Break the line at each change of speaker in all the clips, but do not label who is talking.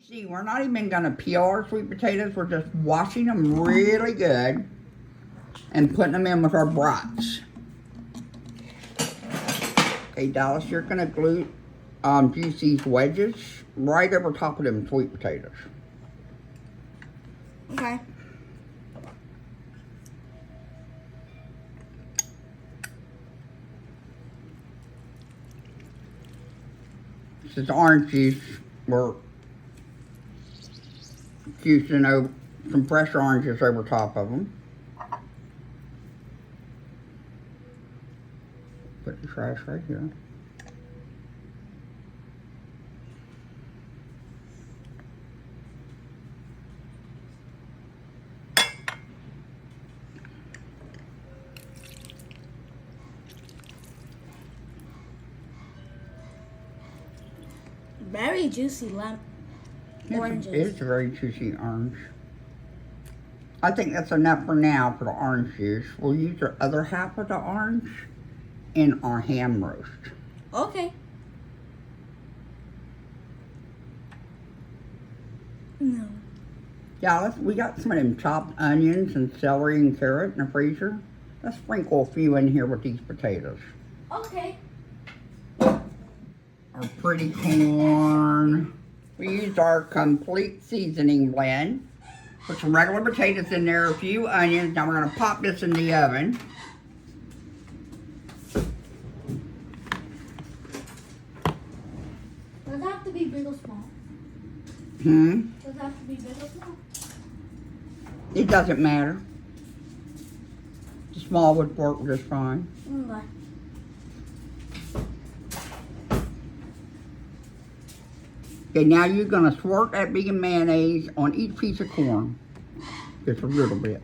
See, we're not even going to peel our sweet potatoes. We're just washing them really good and putting them in with our brats. Okay, Dallas, you're going to glue juice these wedges right over top of them sweet potatoes.
Okay.
This is orange juice. We're juicing over some fresh oranges over top of them. Put the trash right here.
Very juicy oranges.
It is a very juicy orange. I think that's enough for now for the orange juice. We'll use the other half of the orange in our ham roast.
Okay. No.
Yeah, we got some of them chopped onions and celery and carrot in the freezer. Let's sprinkle a few in here with these potatoes.
Okay.
Our pretty corn. We used our complete seasoning blend. Put some regular potatoes in there, a few onions. Now we're gonna pop this in the oven.
Does it have to be big or small? Does it have to be big or small?
It doesn't matter. The small would work just fine.
Okay.
Okay, now you're gonna squirt that vegan mayonnaise on each piece of corn. Just a little bit.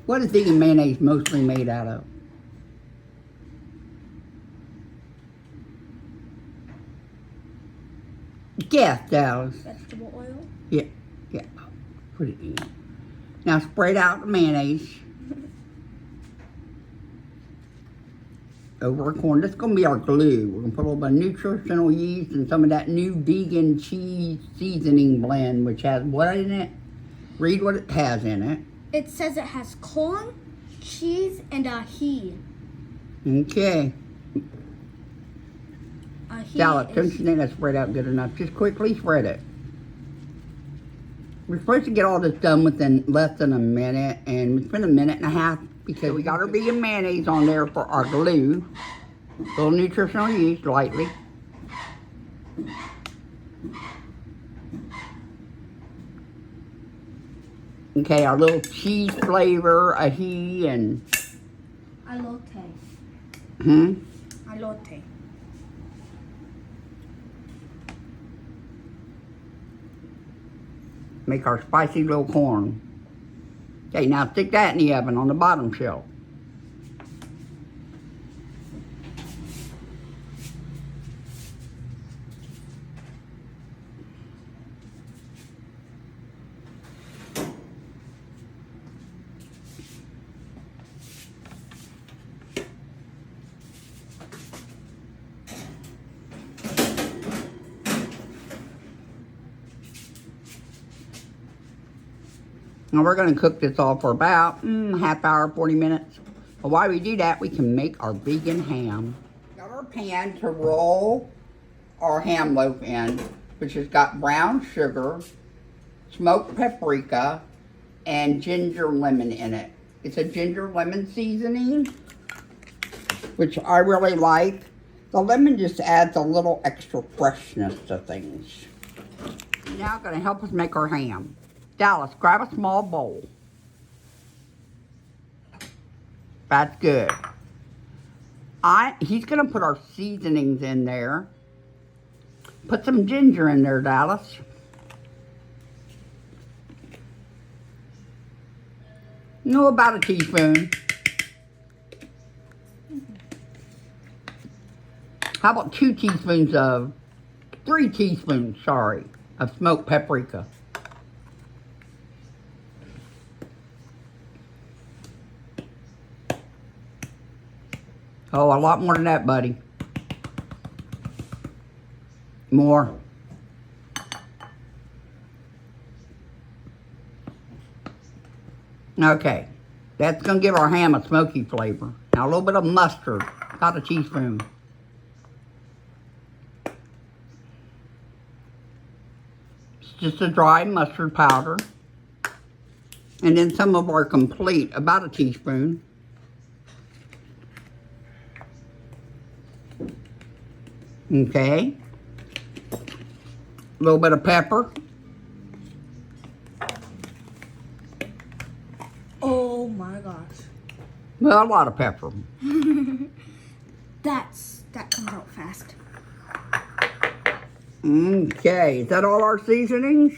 What is vegan mayonnaise mostly made out of? Yes, Dallas.
Vegetable oil.
Yeah. Put it in. Now spread out the mayonnaise over our corn. This is going to be our glue. We're going to put a little bit of nutritional yeast and some of that new vegan cheese seasoning blend, which has what in it? Read what it has in it.
It says it has corn, cheese, and ají.
Okay.
Ají
Dallas, don't
is...
you think that's spread out good enough? Just quickly spread it. We're supposed to get all this done within less than a minute, and it's been a minute and a half because we got our vegan mayonnaise on there for our glue. A little nutritional yeast, lightly. Okay, our little cheese flavor, ají, and...
Elote. Elote.
Make our spicy little corn. Okay, now stick that in the oven on the bottom shelf. Now we're going to cook this all for about half hour, 40 minutes. But while we do that, we can make our vegan ham. Got our pan to roll our ham loaf in, which has got brown sugar, smoked paprika, and ginger lemon in it. It's a ginger lemon seasoning, which I really like. The lemon just adds a little extra freshness to things. Now going to help us make our ham. Dallas, grab a small bowl. That's good. He's gonna put our seasonings in there. Put some ginger in there, Dallas. About a teaspoon. How about 3 teaspoons, sorry, of smoked paprika. Oh, a lot more than that, buddy. More. Okay. That's going to give our ham a smoky flavor. Now a little bit of mustard. About a teaspoon. It's just a dry mustard powder. And then some of our complete, about a teaspoon. Okay. A little bit of pepper.
Oh my gosh.
Well, a lot of pepper.
That comes out fast.
Okay, is that all our seasonings?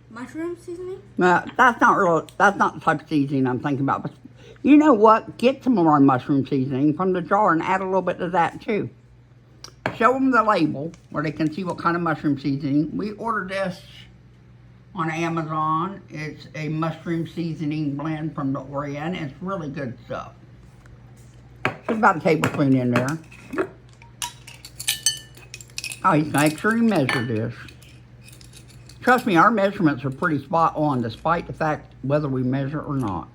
Mushroom seasoning?
That's not the type of seasoning I'm thinking about. But you know what? Get some of our mushroom seasoning from the jar and add a little bit of that too. Show them the label where they can see what kind of mushroom seasoning. We ordered this on Amazon. It's a mushroom seasoning blend from the Orient. It's really good stuff. Just about a tablespoon in there. Oh, he's gonna make sure he measure this. Trust me, our measurements are pretty spot on, despite the fact whether we measure or not.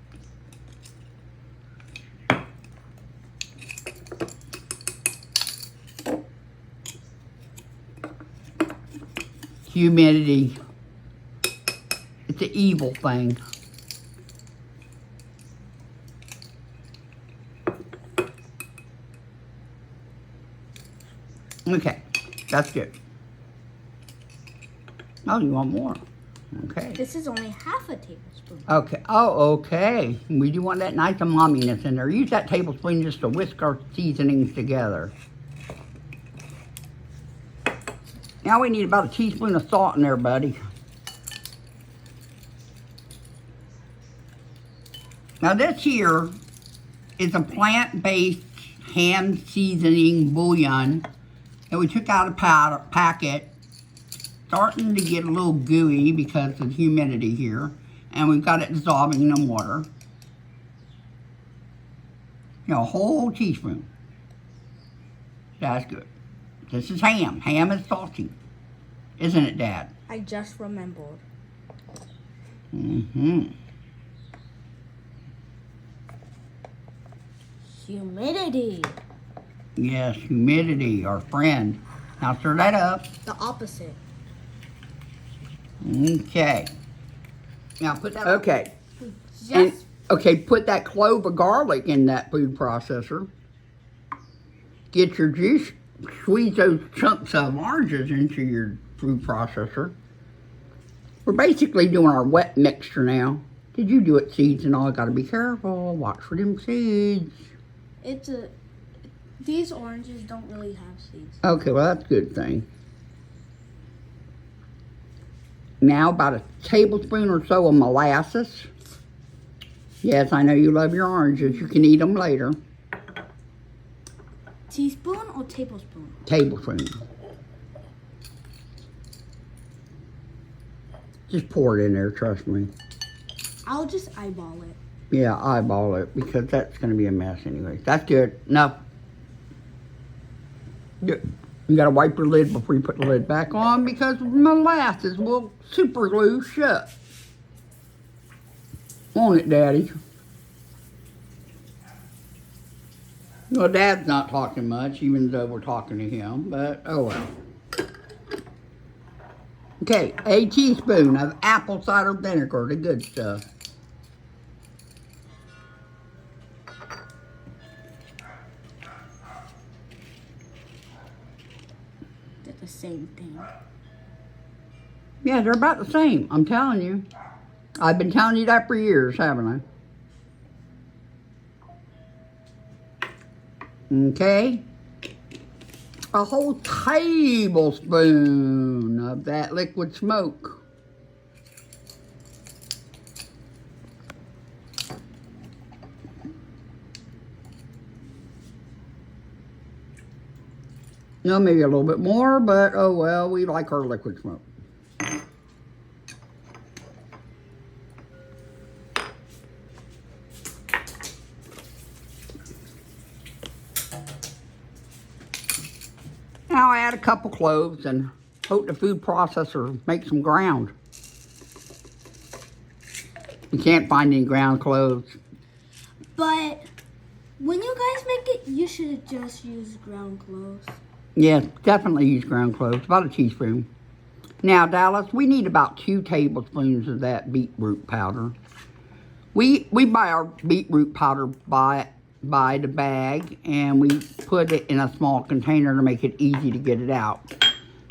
Humidity. It's an evil thing. Okay, that's good. Oh, you want more? Okay.
This is only half a tablespoon.
Okay. Oh, okay. We do want that nice umaminess in there. Use that tablespoon just to whisk our seasonings together. Now we need about a teaspoon of salt in there, buddy. Now this here is a plant-based ham seasoning bouillon that we took out of a packet. Starting to get a little gooey because of humidity here. And we've got it dissolving in the water. You know, a whole teaspoon. That's good. This is ham. Ham is salty. Isn't it, Dad?
I just remembered.
Mm-hmm.
Humidity.
Yes, humidity, our friend. Now stir that up.
The opposite.
Okay. Now put that. Okay.
Just
Okay, put that clove of garlic in that food processor. Get your juice. Squeeze those chunks of oranges into your food processor. We're basically doing our wet mixture now. Did you do it seeds and all? Gotta be careful. Watch for them seeds.
these oranges don't really have seeds.
Okay, well that's a good thing. Now about a tablespoon or so of molasses. Yes, I know you love your oranges. You can eat them later.
Teaspoon or tablespoon?
Tablespoon. Just pour it in there, trust me.
I'll just eyeball it.
Yeah, eyeball it because that's going to be a mess anyway. That's good. Enough. Good. You got to wipe your lid before you put the lid back on because molasses will super glue shut. Won't it, Daddy? Well, Dad's not talking much, even though we're talking to him, but oh well. Okay, a teaspoon of apple cider vinegar, the good stuff.
They're the same thing.
Yeah, they're about the same, I'm telling you. I've been telling you that for years, haven't I? Okay. A whole tablespoon of that liquid smoke. No, maybe a little bit more, but oh well, we like our liquid smoke. a couple cloves and hope the food processor makes them ground. You can't find any ground cloves.
But when you guys make it, you should just use ground cloves.
Yes, definitely use ground cloves, about a teaspoon. Now, Dallas, we need about 2 tablespoons of that beetroot powder. We buy our beetroot powder by the bag, and we put it in a small container to make it easy to get it out.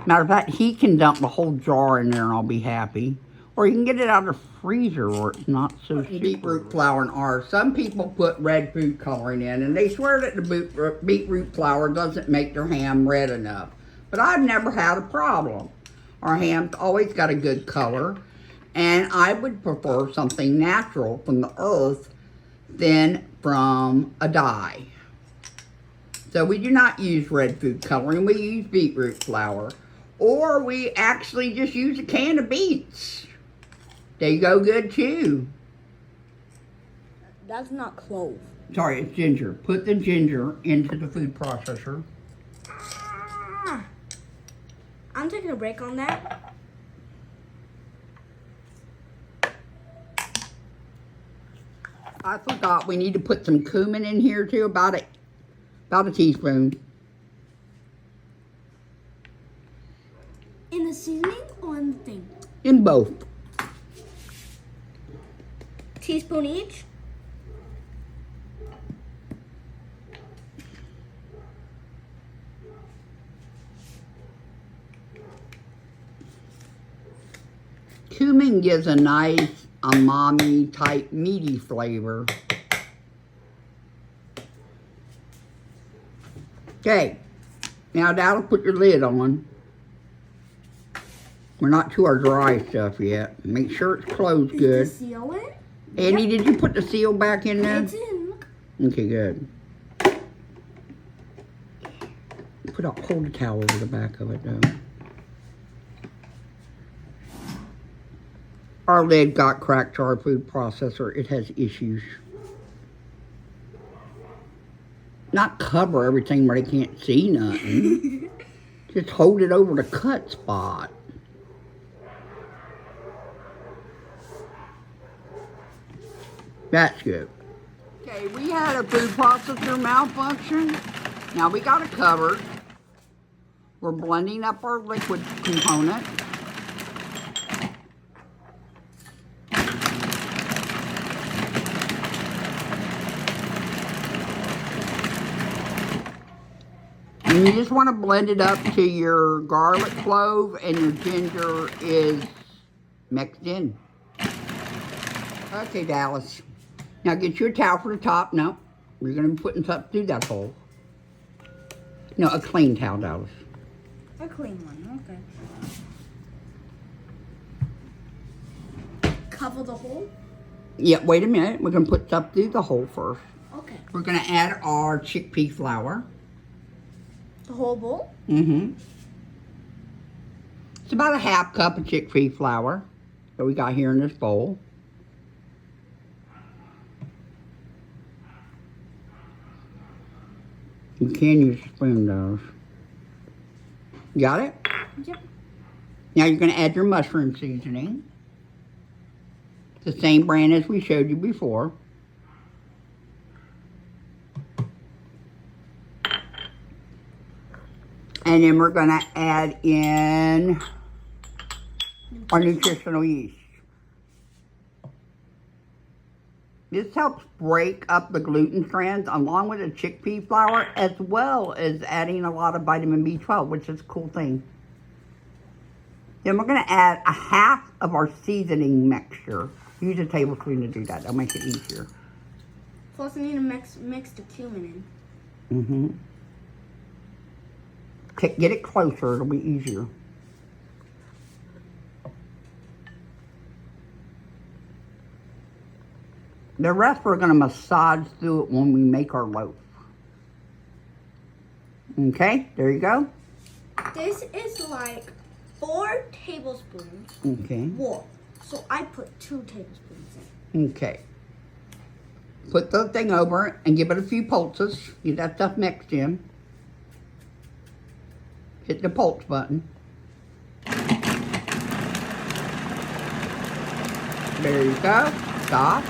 Matter of fact, he can dump the whole jar in there and I'll be happy. Or you can get it out of the freezer where it's not so cheap. Beetroot flour in ours. Some people put red food coloring in, and they swear that the beetroot flour doesn't make their ham red enough. But I've never had a problem. Our ham's always got a good color, and I would prefer something natural from the earth than from a dye. So we do not use red food coloring, we use beetroot flour. Or we actually just use a can of beets. They go good too.
That's not clove.
Sorry, it's ginger. Put the ginger into the food processor.
I'm taking a break on that.
I forgot we need to put some cumin in here too, about a teaspoon.
In the seasoning or in the thing?
In both.
Teaspoon each?
Cumin gives a nice umami type meaty flavor. Okay, now that'll put your lid on. We're not to our dry stuff yet. Make sure it's closed good.
Is the seal in?
Andy, did you put the seal back in there?
It's in. Look.
Okay, good. Hold the towel over the back of it though. Our lid got cracked to our food processor. It has issues. Not cover everything where they can't see nothing. Just hold it over the cut spot. That's good. Okay, we had a food processor malfunction. Now we got it covered. We're blending up our liquid component. And you just want to blend it up to your garlic clove and your ginger is mixed in. Okay, Dallas. Now get you a towel for the top. No, you're going to be putting stuff through that hole. No, a clean towel, Dallas.
A clean one, okay. Cover the hole?
Yeah, wait a minute. We're going to put stuff through the hole first.
Okay.
We're going to add our chickpea flour.
The whole bowl?
Mm-hmm. It's about a half cup of chickpea flour that we got here in this bowl. You can use a spoon, though. Got it?
Yep.
Now you're going to add your mushroom seasoning. The same brand as we showed you before. And then we're going to add in our nutritional yeast. This helps break up the gluten strands along with the chickpea flour, as well as adding a lot of vitamin B12, which is a cool thing. Then we're going to add a half of our seasoning mixture. Use a tablespoon to do that. That'll make it easier.
Plus, I need to mix the cumin in.
Mm-hmm. Get it closer. It'll be easier. The rest we're going to massage through it when we make our loaf. Okay, there you go.
This is like 4 tablespoons.
Okay.
More. So I put 2 tablespoons in.
Okay. Put the thing over it and give it a few pulses. Get that stuff mixed in. hit the pulse button. There you go. Stop.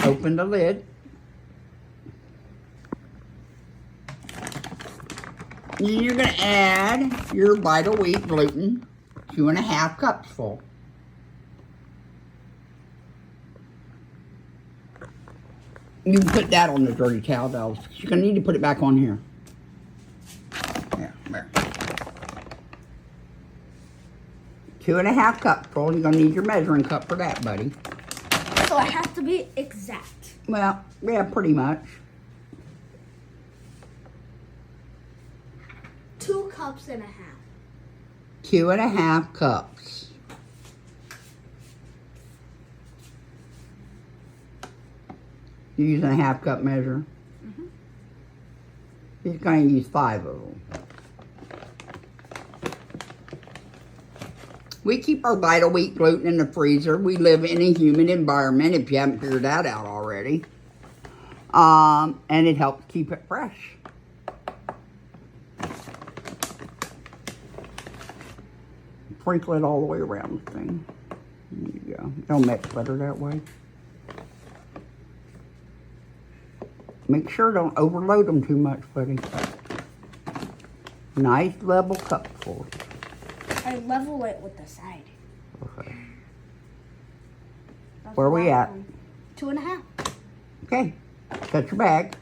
Open the lid. And you're going to add your Vital Wheat gluten, 2.5 cups full. You can put that on the dirty towel, though. You're going to need to put it back on here. Yeah, there. 2.5 cups full. You're going to need your measuring cup for that, buddy.
So it has to be exact.
Well, yeah, pretty much.
2 cups and a half.
2.5 cups. You're using a 1/2 cup measure?
Mm-hmm.
He's going to use 5 of them. We keep our Vital Wheat gluten in the freezer. We live in a humid environment, if you haven't figured that out already. And it helps keep it fresh. Sprinkle it all the way around the thing. There you go. It'll mix better that way. Make sure don't overload them too much, buddy. Nice level cupful.
I level it with the side.
Okay.
That's
Where are we at?
2.5.
Okay. Cut your bag.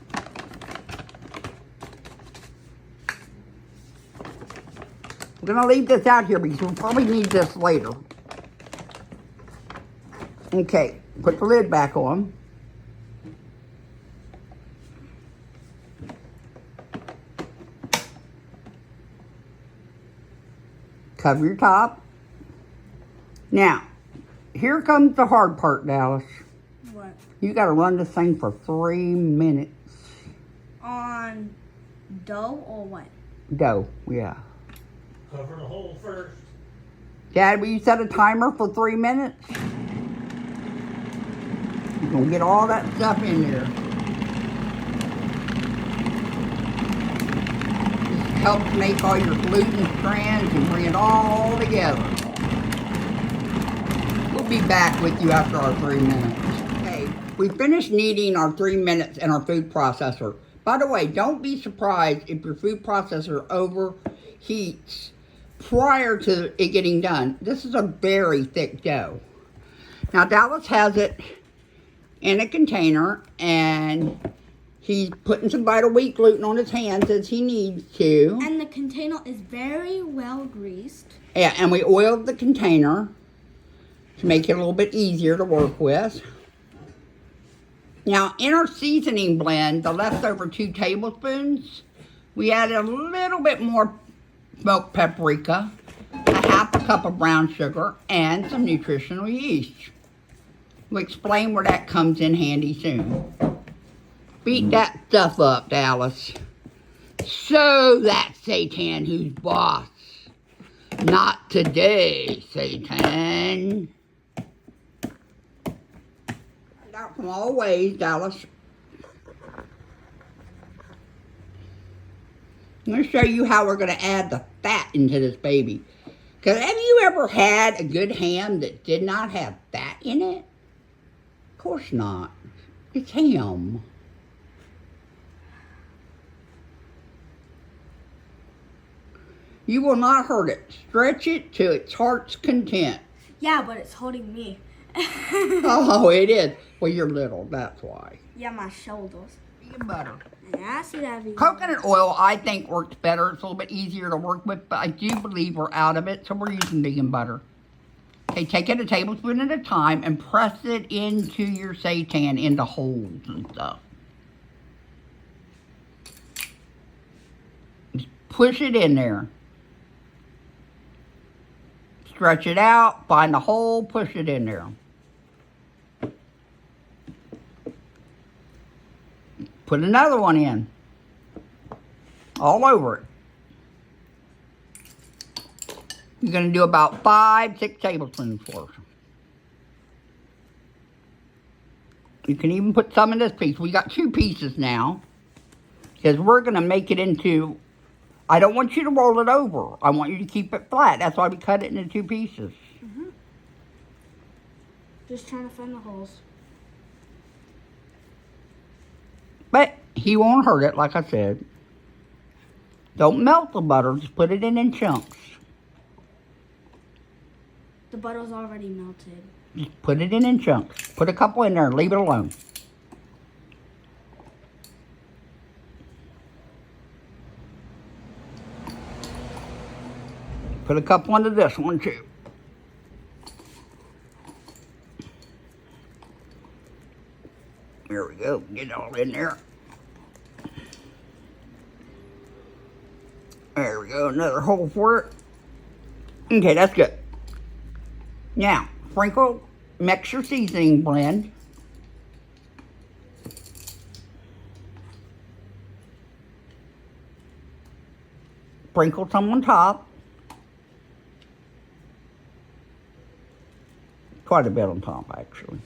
We're going to leave this out here because we'll probably need this later. Okay. Put the lid back on. Cover your top. Now, here comes the hard part, Dallas.
What?
You got to run this thing for 3 minutes.
On dough or what?
Dough, yeah.
Cover the hole first.
Dad, will you set a timer for 3 minutes? You're going to get all that stuff in there. This helps make all your gluten strands and bring it all together. We'll be back with you after our 3 minutes. Okay, we finished kneading our 3 minutes in our food processor. By the way, don't be surprised if your food processor overheats prior to it getting done. This is a very thick dough. Now Dallas has it in a container and he's putting some Vital Wheat gluten on his hands as he needs to.
And the container is very well greased.
Yeah, and we oiled the container to make it a little bit easier to work with. Now, in our seasoning blend, the leftover 2 tablespoons, we added a little bit more smoked paprika, a 1/2 cup of brown sugar, and some nutritional yeast. We'll explain where that comes in handy soon. Beat that stuff up, Dallas. Show that Satan who's boss. Not today, Satan. Out from all ways, Dallas. I'm going to show you how we're going to add the fat into this baby. Because have you ever had a good ham that did not have fat in it? Of course not. It's ham. You will not hurt it. Stretch it to its heart's content.
Yeah, but it's holding me.
Oh, it is. Well, you're little, that's why.
Yeah, my shoulders.
Vegan butter.
Yeah, I see that video.
Coconut oil, I think, works better. It's a little bit easier to work with, but I do believe we're out of it, so we're using vegan butter. Okay, take it a tablespoon at a time and press it into your seitan, into holes and stuff. Just push it in there. Stretch it out, find a hole, push it in there. Put another one in. All over it. You're going to do about 5-6 tablespoons worth. You can even put some in this piece. We got 2 pieces now. Because we're going to make it into... I don't want you to roll it over. I want you to keep it flat. That's why we cut it into 2 pieces.
Just trying to find the holes.
But he won't hurt it, like I said. Don't melt the butter. Just put it in chunks.
The butter's already melted.
Just put it in chunks. Put a couple in there and leave it alone. Put a couple into this one too. There we go. Get it all in there. There we go. Another hole for it. Okay, that's good. Now, mix your seasoning blend. Sprinkle some on top. Quite a bit on top, actually.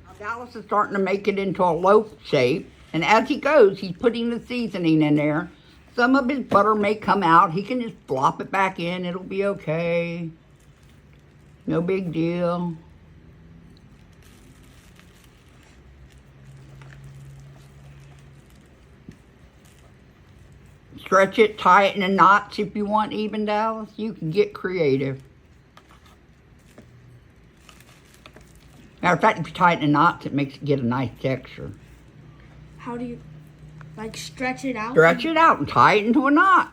Now Dallas is starting to make it into a loaf shape. And as he goes, he's putting the seasoning in there. Some of his butter may come out. He can just flop it back in. It'll be okay. No big deal. Stretch it, tie it in knots if you want even, Dallas. You can get creative. Matter of fact, if you tie it in knots, it makes it get a nice texture.
How do you, like, stretch it out?
Stretch it out and tie it into a knot.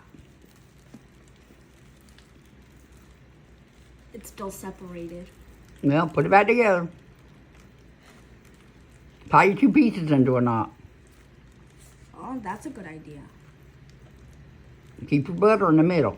It's still separated.
Well, put it back together. Tie your 2 pieces into a knot.
Oh, that's a good idea.
Keep your butter in the middle.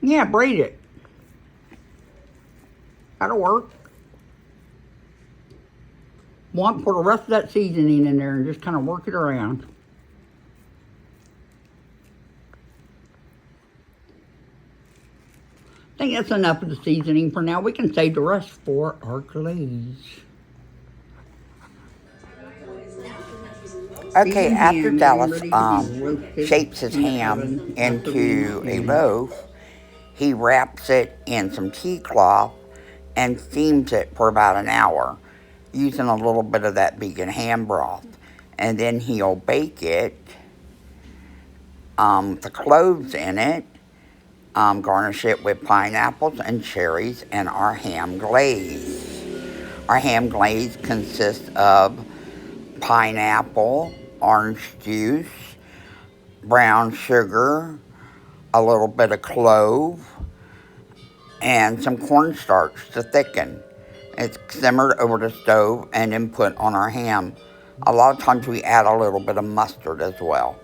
Yeah, braid it. That'll work. Put the rest of that seasoning in there and just kind of work it around. I think that's enough of the seasoning for now. We can save the rest for our glaze.
Okay, after Dallas shapes his ham into a loaf, he wraps it in some tea cloth and steams it for about an hour using a little bit of that vegan ham broth. And then he'll bake it, the cloves in it, garnish it with pineapples and cherries and our ham glaze. Our ham glaze consists of pineapple, orange juice, brown sugar, a little bit of clove, and some cornstarch to thicken. It's simmered over the stove and then put on our ham. A lot of times we add a little bit of mustard as well.